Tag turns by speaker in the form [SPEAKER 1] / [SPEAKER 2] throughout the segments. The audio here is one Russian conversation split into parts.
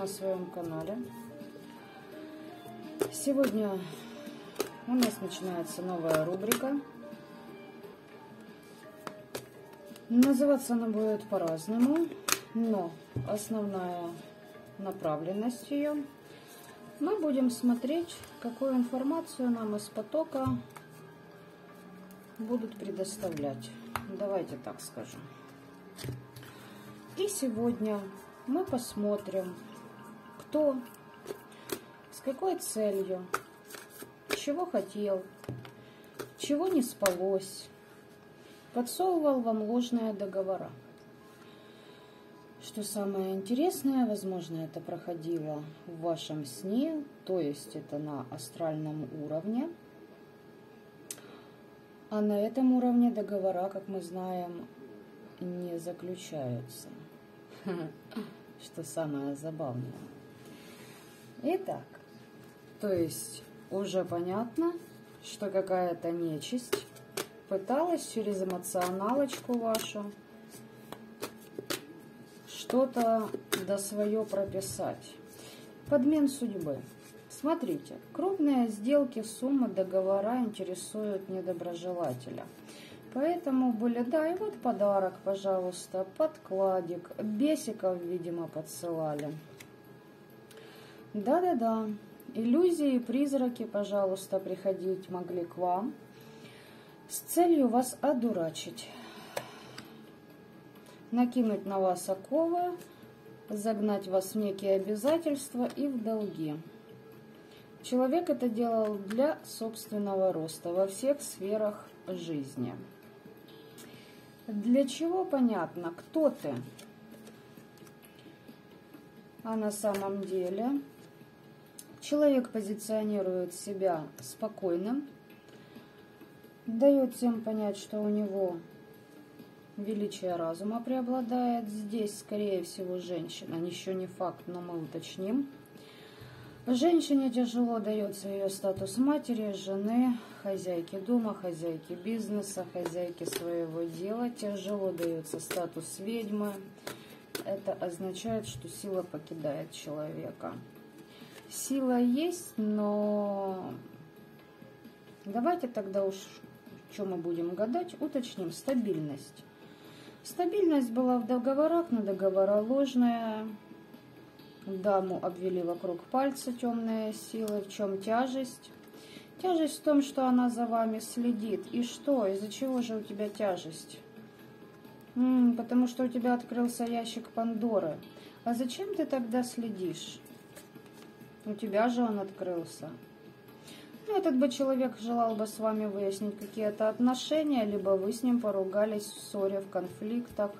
[SPEAKER 1] на своем канале. Сегодня у нас начинается новая рубрика. Называться она будет по-разному, но основная направленность ее мы будем смотреть, какую информацию нам из потока будут предоставлять. Давайте так скажем. И сегодня мы посмотрим, кто, с какой целью, чего хотел, чего не спалось, подсовывал вам ложные договора. Что самое интересное, возможно, это проходило в вашем сне, то есть это на астральном уровне. А на этом уровне договора, как мы знаем, не заключаются. Что самое забавное. Итак, то есть уже понятно, что какая-то нечисть пыталась через эмоционалочку вашу что-то да свое прописать. Подмен судьбы. Смотрите, крупные сделки, суммы, договора интересуют недоброжелателя. Поэтому были, да, и вот подарок, пожалуйста, подкладик, бесиков, видимо, подсылали. Да-да-да, иллюзии и призраки, пожалуйста, приходить могли к вам с целью вас одурачить, накинуть на вас оковы, загнать вас в некие обязательства и в долги. Человек это делал для собственного роста во всех сферах жизни. Для чего понятно, кто ты? А на самом деле человек позиционирует себя спокойным, дает всем понять, что у него величие разума преобладает. Здесь, скорее всего, женщина. Еще не факт, но мы уточним. Женщине тяжело дается ее статус матери, жены, хозяйки дома, хозяйки бизнеса, хозяйки своего дела. Тяжело дается статус ведьмы. Это означает, что сила покидает человека. Сила есть, но давайте тогда уж, что мы будем гадать, уточним стабильность. Стабильность была в договорах, но договора ложные. Даму обвели вокруг пальца темные силы. В чем тяжесть? Тяжесть в том, что она за вами следит. И что? Из-за чего же у тебя тяжесть? Потому что у тебя открылся ящик Пандоры. А зачем ты тогда следишь? У тебя же он открылся. Этот бы человек желал бы с вами выяснить какие-то отношения, либо вы с ним поругались в ссоре, в конфликтах.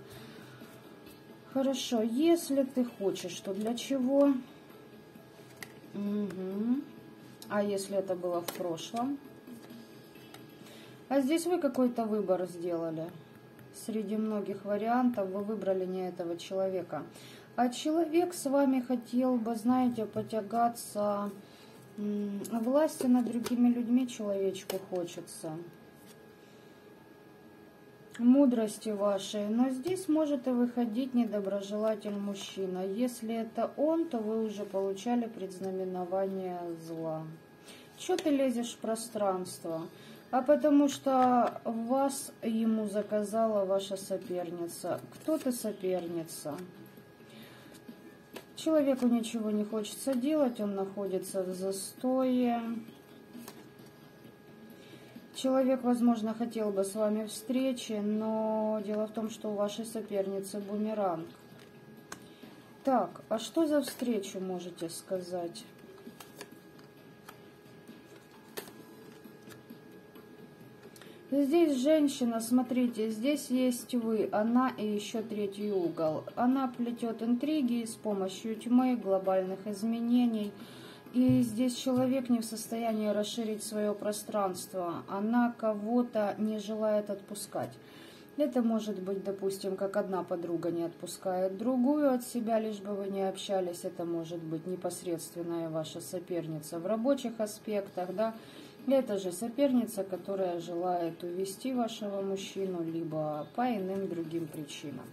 [SPEAKER 1] Хорошо, если ты хочешь, то для чего? А если это было в прошлом? А здесь вы какой-то выбор сделали. Среди многих вариантов вы выбрали не этого человека. А человек с вами хотел бы, знаете, потягаться. Власти над другими людьми человечку хочется. Мудрости вашей. Но здесь может и выходить недоброжелатель мужчина. Если это он, то вы уже получали предзнаменование зла. Чего ты лезешь в пространство? А потому что вас ему заказала ваша соперница. Кто ты соперница? Человеку ничего не хочется делать, он находится в застое. Человек, возможно, хотел бы с вами встречи, но дело в том, что у вашей соперницы бумеранг. Так, а что за встречу можете сказать? Здесь женщина, смотрите, здесь есть вы, она и еще третий угол. Она плетет интриги с помощью тьмы, глобальных изменений. И здесь человек не в состоянии расширить свое пространство. Она кого-то не желает отпускать. Это может быть, допустим, как одна подруга не отпускает другую от себя, лишь бы вы не общались. Это может быть непосредственная ваша соперница в рабочих аспектах, да. Это же соперница, которая желает увести вашего мужчину, либо по иным другим причинам.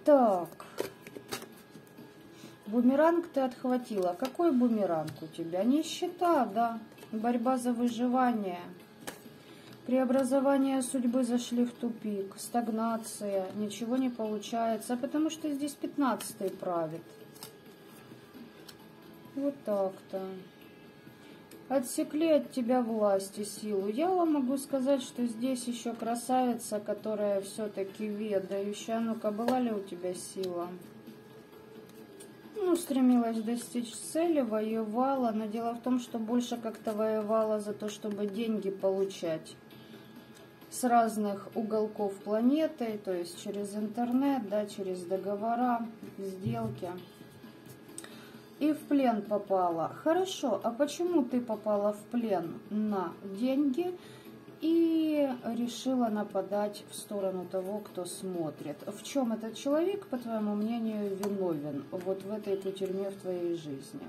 [SPEAKER 1] Так, бумеранг ты отхватила. Какой бумеранг у тебя? Нищета, да. Борьба за выживание. Преобразование судьбы зашли в тупик. Стагнация. Ничего не получается. Потому что здесь 15-й правит. Вот так-то. Отсекли от тебя власть и силу. Я вам могу сказать, что здесь еще красавица, которая все-таки ведающая. Ну-ка, была ли у тебя сила? Ну, стремилась достичь цели, воевала. Но дело в том, что больше как-то воевала за то, чтобы деньги получать с разных уголков планеты, то есть через интернет, да, через договора, сделки. И в плен попала. Хорошо, а почему ты попала в плен на деньги и решила нападать в сторону того, кто смотрит? В чем этот человек, по твоему мнению, виновен вот в этой кутерьме в твоей жизни?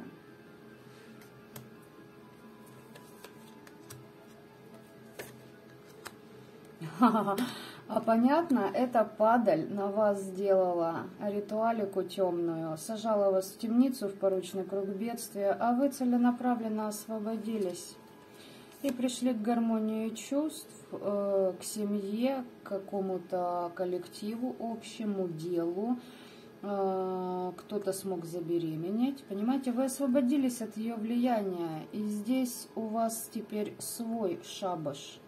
[SPEAKER 1] А понятно, эта падаль на вас сделала ритуалику темную, сажала вас в темницу, в порочный круг бедствия, а вы целенаправленно освободились и пришли к гармонии чувств, к семье, к какому-то коллективу, общему делу. Кто-то смог забеременеть. Понимаете, вы освободились от ее влияния, и здесь у вас теперь свой шабаш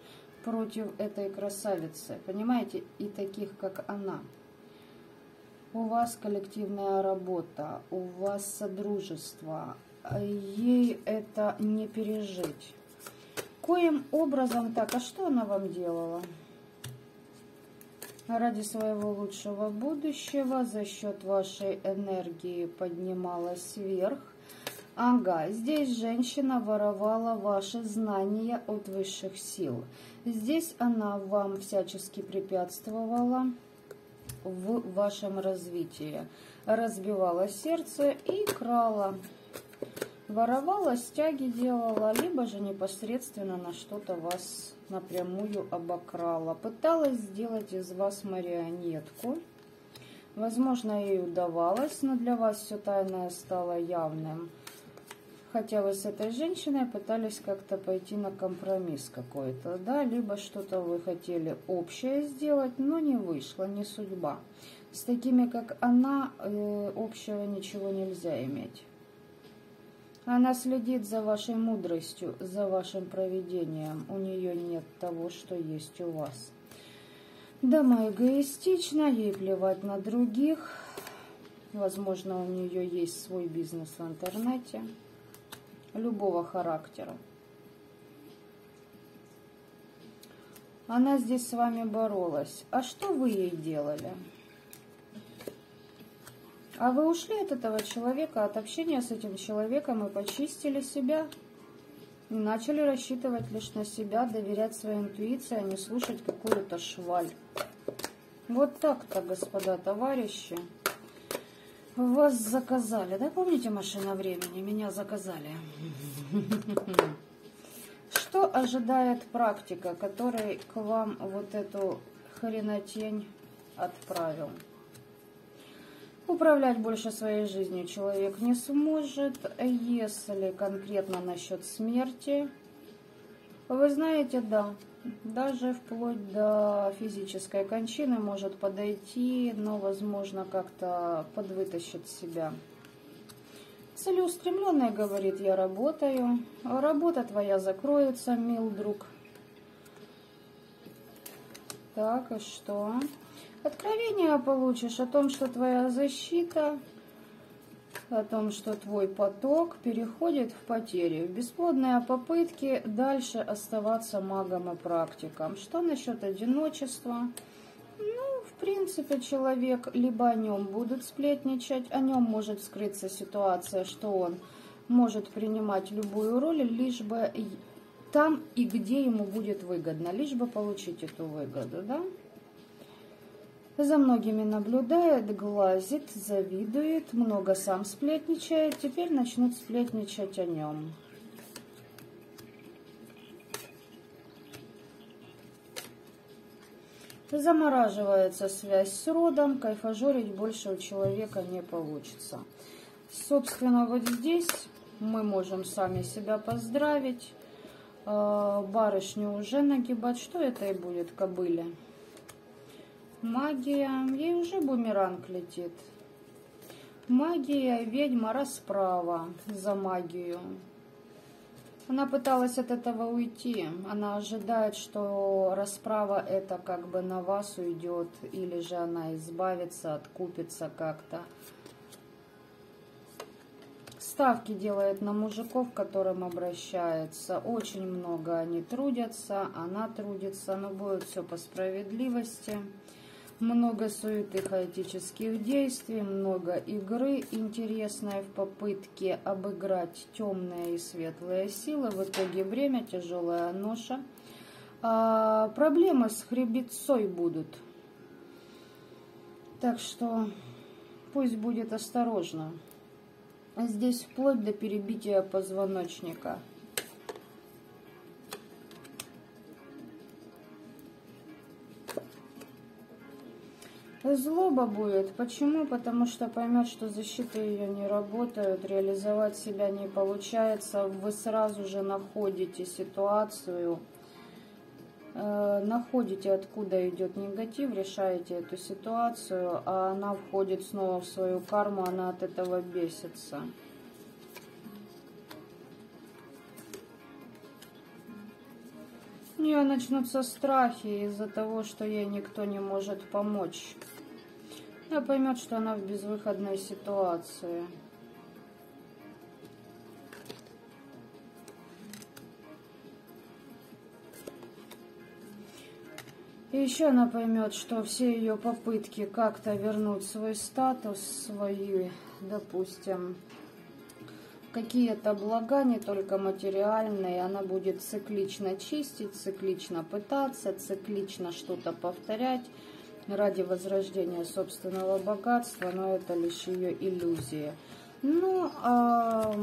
[SPEAKER 1] против этой красавицы, понимаете, и таких, как она. У вас коллективная работа, у вас содружество, ей это не пережить. Коим образом так, а что она вам делала? Ради своего лучшего будущего, за счет вашей энергии поднималась вверх. Ага, здесь женщина воровала ваши знания от высших сил. Здесь она вам всячески препятствовала в вашем развитии. Разбивала сердце и крала. Воровала, стяги делала, либо же непосредственно на что-то вас напрямую обокрала. Пыталась сделать из вас марионетку. Возможно, ей удавалось, но для вас все тайное стало явным. Хотя вы с этой женщиной пытались как-то пойти на компромисс какой-то, да, либо что-то вы хотели общее сделать, но не вышло, не судьба. С такими, как она, общего ничего нельзя иметь. Она следит за вашей мудростью, за вашим провидением. У нее нет того, что есть у вас. Дама эгоистична, ей плевать на других. Возможно, у нее есть свой бизнес в интернете. Любого характера. Она здесь с вами боролась. А что вы ей делали? А вы ушли от этого человека, от общения с этим человеком и почистили себя. И начали рассчитывать лишь на себя, доверять своей интуиции, а не слушать какую-то шваль. Вот так-то, господа товарищи. Вас заказали, да? Помните «Машина времени»? Меня заказали. Что ожидает практика, который к вам вот эту хренотень отправил? Управлять больше своей жизнью человек не сможет. Если конкретно насчет смерти, вы знаете, да, даже вплоть до физической кончины может подойти, но, возможно, как-то подвытащит себя. Целеустремленный говорит: я работаю. Работа твоя закроется, мил друг. Так, и что? Откровение получишь о том, что твоя защита, о том, что твой поток переходит в потери, в бесплодные попытки дальше оставаться магом и практиком. Что насчет одиночества? Ну, в принципе, человек, либо о нем будут сплетничать, о нем может скрыться ситуация, что он может принимать любую роль, лишь бы там и где ему будет выгодно, лишь бы получить эту выгоду, да? За многими наблюдает, глазит, завидует, много сам сплетничает, теперь начнут сплетничать о нем. Замораживается связь с родом, кайфажорить больше у человека не получится. Собственно, вот здесь мы можем сами себя поздравить. Барышню уже нагибать. Что это и будет, кобыле? Магия. Ей уже бумеранг летит. Магия, ведьма, расправа за магию. Она пыталась от этого уйти. Она ожидает, что расправа это как бы на вас уйдет. Или же она избавится, откупится как-то. Ставки делает на мужиков, к которым обращается. Очень много они трудятся, она трудится, но будет все по справедливости. Много суеты, хаотических действий, много игры интересной в попытке обыграть темные и светлые силы. В итоге время, тяжелая ноша. Проблемы с хребетцой будут. Так что пусть будет осторожно. Здесь вплоть до перебития позвоночника. Злоба будет. Почему? Потому что поймет, что защиты ее не работают, реализовать себя не получается. Вы сразу же находите ситуацию, находите, откуда идет негатив, решаете эту ситуацию, а она входит снова в свою карму, она от этого бесится. У нее начнутся страхи из-за того, что ей никто не может помочь. Она поймет, что она в безвыходной ситуации. И еще она поймет, что все ее попытки как-то вернуть свой статус, свои, допустим, какие-то блага, не только материальные, она будет циклично чистить, циклично пытаться, циклично что-то повторять ради возрождения собственного богатства, но это лишь ее иллюзия. Ну, а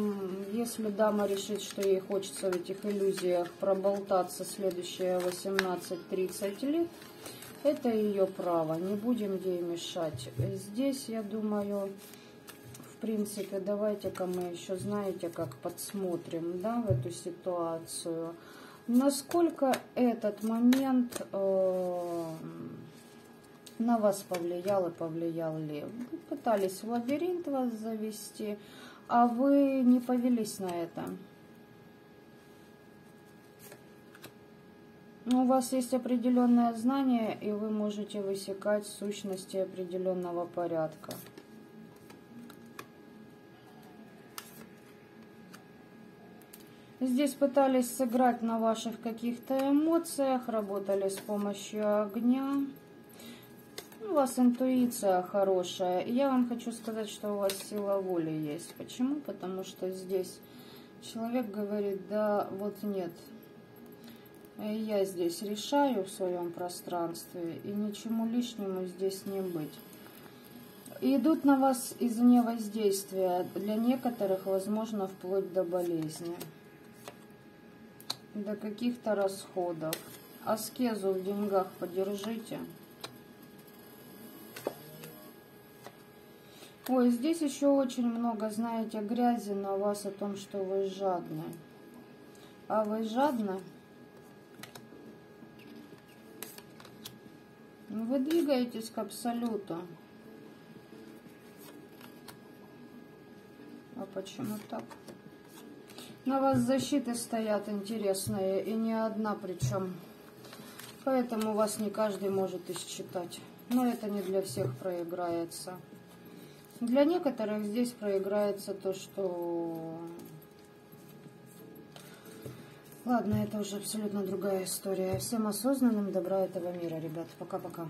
[SPEAKER 1] если дама решит, что ей хочется в этих иллюзиях проболтаться следующие 18-30 лет, это ее право, не будем ей мешать. Здесь, я думаю, в принципе, давайте-ка мы еще, знаете, как подсмотрим, да, в эту ситуацию. Насколько этот момент на вас повлиял и повлиял ли? Вы пытались в лабиринт вас завести, а вы не повелись на это. У вас есть определенное знание, и вы можете высекать сущности определенного порядка. Здесь пытались сыграть на ваших каких-то эмоциях, работали с помощью огня. У вас интуиция хорошая. И я вам хочу сказать, что у вас сила воли есть. Почему? Потому что здесь человек говорит, да, вот нет. Я здесь решаю в своем пространстве, и ничему лишнему здесь не быть. Идут на вас извне воздействия. Для некоторых, возможно, вплоть до болезни. До каких-то расходов. Аскезу в деньгах подержите. Ой, здесь еще очень много, знаете, грязи на вас о том, что вы жадны. А вы жадны? Вы двигаетесь к абсолюту. А почему так? На вас защиты стоят интересные, и не одна причем. Поэтому вас не каждый может исчитать. Но это не для всех проиграется. Для некоторых здесь проиграется то, что... Ладно, это уже абсолютно другая история. Всем осознанным добра этого мира, ребят. Пока-пока.